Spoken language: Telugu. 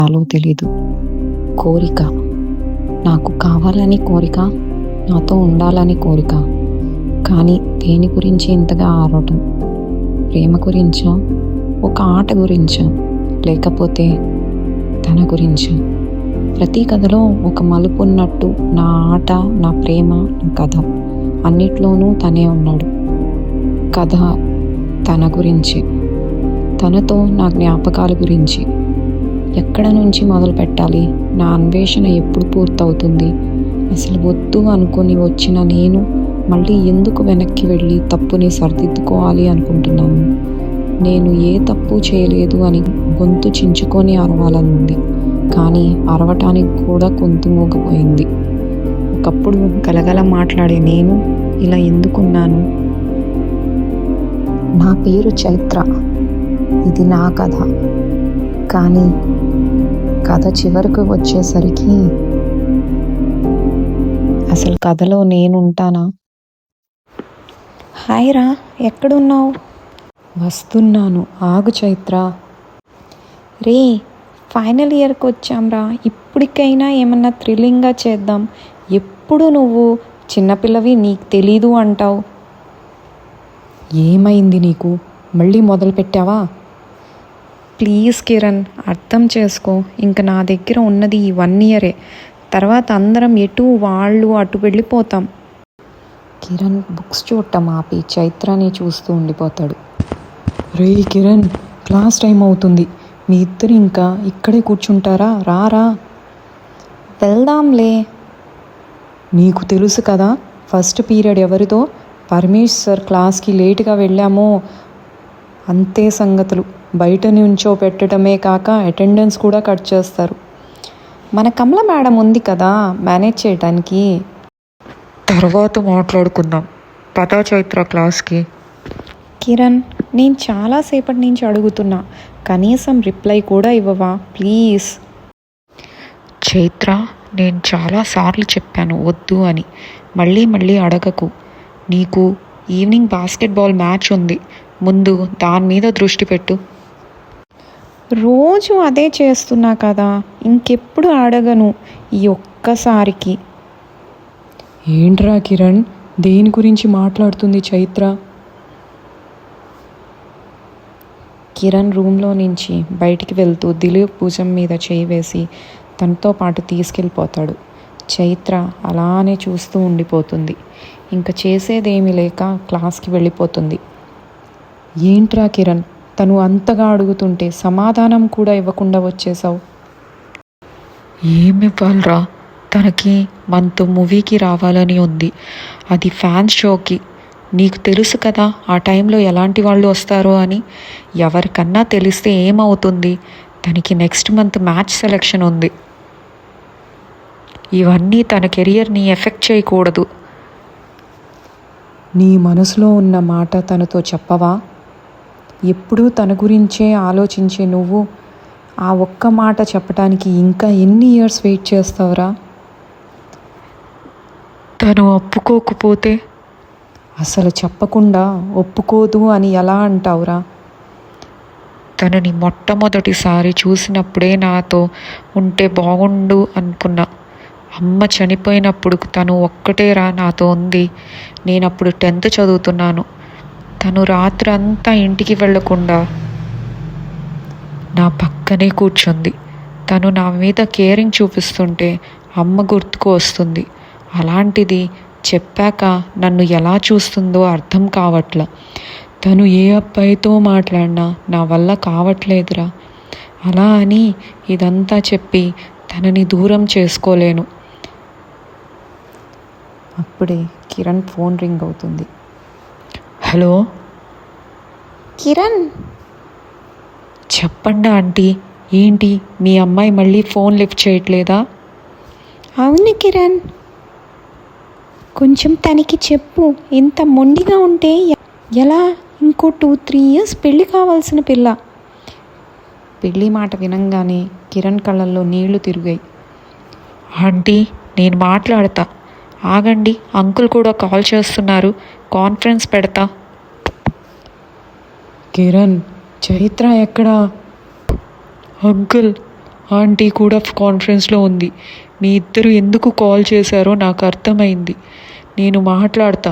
చాలో తెలీదు. కోరిక, నాకు కావాలని కోరిక, నాతో ఉండాలని కోరిక. కానీ దేని గురించి ఇంతగా ఆరాటం? ప్రేమ గురించా, ఒక ఆట గురించా, లేకపోతే తన గురించా? ప్రతి కథలో ఒక మలుపు ఉన్నట్టు నా ఆట, నా ప్రేమ, నా కథ అన్నిట్లోనూ తనే ఉన్నాడు. కథ తన గురించి, తనతో నా జ్ఞాపకాల గురించి. ఎక్కడ నుంచి మొదలు పెట్టాలి? నా అన్వేషణ ఎప్పుడు పూర్తవుతుంది? అసలు వద్దు అనుకుని వచ్చిన నేను మళ్ళీ ఎందుకు వెనక్కి వెళ్ళి తప్పుని సరిదిద్దుకోవాలి అనుకుంటున్నాను? నేను ఏ తప్పు చేయలేదు అని గొంతు చించుకొని అరవాలనుంది, కానీ అరవటానికి కూడా గొంతు మూగపోయింది. ఒకప్పుడు గలగల మాట్లాడే నేను ఇలా ఎందుకున్నాను? నా పేరు చైత్ర, ఇది నా కథ. కానీ కథ చివరకు వచ్చేసరికి అసలు కథలో నేనుంటానా? హాయ్ రా, ఎక్కడున్నావు? వస్తున్నాను, ఆగు చైత్ర. రే, ఫైనల్ ఇయర్కి వచ్చాంరా, ఇప్పటికైనా ఏమన్నా థ్రిల్లింగ్గా చేద్దాం. ఎప్పుడు నువ్వు చిన్నపిల్లవి, నీకు తెలీదు అంటావు. ఏమైంది నీకు? మళ్ళీ మొదలు పెట్టావా? ప్లీజ్ కిరణ్, అర్థం చేసుకో. ఇంక నా దగ్గర ఉన్నది ఈ 1 ఇయరే. తర్వాత అందరం ఎటు వాళ్ళు అటు వెళ్ళిపోతాం. కిరణ్ బుక్స్ చూడటం ఆపి చైత్రని చూస్తూ ఉండిపోతాడు. రే కిరణ్, క్లాస్ టైం అవుతుంది. మీ ఇద్దరు ఇంకా ఇక్కడే కూర్చుంటారా? రారా. వెళ్దాంలే. నీకు తెలుసు కదా ఫస్ట్ పీరియడ్ ఎవరితో? పరమేష్ సార్ క్లాస్కి లేటుగా వెళ్ళామో అంతే సంగతులు. బయట నుంచో పెట్టడమే కాక అటెండెన్స్ కూడా కట్ చేస్తారు. మన కమల మేడం ఉంది కదా మేనేజ్ చేయడానికి. తర్వాత మాట్లాడుకుందాం, పదా చైత్ర క్లాస్కి. కిరణ్, నేను చాలాసేపటి నుంచి అడుగుతున్నా, కనీసం రిప్లై కూడా ఇవ్వవా ప్లీజ్? చైత్ర, నేను చాలాసార్లు చెప్పాను వద్దు అని. మళ్ళీ మళ్ళీ అడగకు. నీకు ఈవినింగ్ బాస్కెట్బాల్ మ్యాచ్ ఉంది, ముందు దాని మీద దృష్టి పెట్టు. రోజు అదే చేస్తున్నా కదా, ఇంకెప్పుడు అడగను, ఈ ఒక్కసారికి. ఏంట్రా కిరణ్, దేని గురించి మాట్లాడుతుంది చైత్ర? కిరణ్ రూమ్లో నుంచి బయటికి వెళ్తూ దిలీప్ భుజం మీద చేయి వేసి తనతో పాటు తీసుకెళ్ళిపోతాడు. చైత్ర అలానే చూస్తూ ఉండిపోతుంది. ఇంకా చేసేదేమీ లేక క్లాస్కి వెళ్ళిపోతుంది. ఏంట్రా కిరణ్, తను అంతగా అడుగుతుంటే సమాధానం కూడా ఇవ్వకుండా వచ్చేసావు. ఏమివ్వాలరా? తనకి మనతో మూవీకి రావాలని ఉంది, అది ఫ్యాన్స్ షోకి. నీకు తెలుసు కదా ఆ టైంలో ఎలాంటి వాళ్ళు వస్తారో అని. ఎవరికన్నా తెలిస్తే ఏమవుతుంది? తనకి నెక్స్ట్ మంత్ మ్యాచ్ సెలెక్షన్ ఉంది. ఇవన్నీ తన కెరియర్ని ఎఫెక్ట్ చేయకూడదు. నీ మనసులో ఉన్న మాట తనతో చెప్పవా? ఎప్పుడూ తన గురించే ఆలోచించే నువ్వు ఆ ఒక్క మాట చెప్పడానికి ఇంకా ఎన్ని ఇయర్స్ వెయిట్ చేస్తావురా? తను ఒప్పుకోకపోతే? అసలు చెప్పకుండా ఒప్పుకోదు అని ఎలా అంటావురా? తనని మొట్టమొదటిసారి చూసినప్పుడే నాతో ఉంటే బాగుండు అనుకున్నా. అమ్మ చనిపోయినప్పుడు తను ఒక్కటేరా నాతో ఉంది. నేను అప్పుడు 10th చదువుతున్నాను. తను రాత్రంతా ఇంటికి వెళ్ళకుండా నా పక్కనే కూర్చుంది. తను నా మీద కేరింగ్ చూపిస్తుంటే అమ్మ గుర్తుకు వస్తుంది. అలాంటిది చెప్పాక నన్ను ఎలా చూస్తుందో అర్థం కావట్లా. తను ఏ అబ్బాయితో మాట్లాడినా నా వల్ల కావట్లేదురా. అలా అని ఇదంతా చెప్పి తనని దూరం చేసుకోలేను. అప్పుడే కిరణ్ ఫోన్ రింగ్ అవుతుంది. హలో కిరణ్. చెప్పండి ఆంటీ, ఏంటి మీ అమ్మాయి మళ్ళీ ఫోన్ లిఫ్ట్ చేయట్లేదా? అవును కిరణ్, కొంచెం తనకి చెప్పు. ఇంత మొండిగా ఉంటే ఎలా? ఇంకో 2-3 ఇయర్స్ పెళ్ళి కావాల్సిన పిల్ల. పెళ్ళి మాట వినంగానే కిరణ్ కళ్ళల్లో నీళ్లు తిరిగాయి. ఆంటీ, నేను మాట్లాడతా, ఆగండి, అంకుల్ కూడా కాల్ చేస్తున్నారు, కాన్ఫరెన్స్ పెడతా. కిరణ్, చైత్ర ఎక్కడా? అంకుల్, ఆంటీ కూడా కాన్ఫరెన్స్లో ఉంది. మీ ఇద్దరు ఎందుకు కాల్ చేశారో నాకు అర్థమైంది. నేను మాట్లాడతా.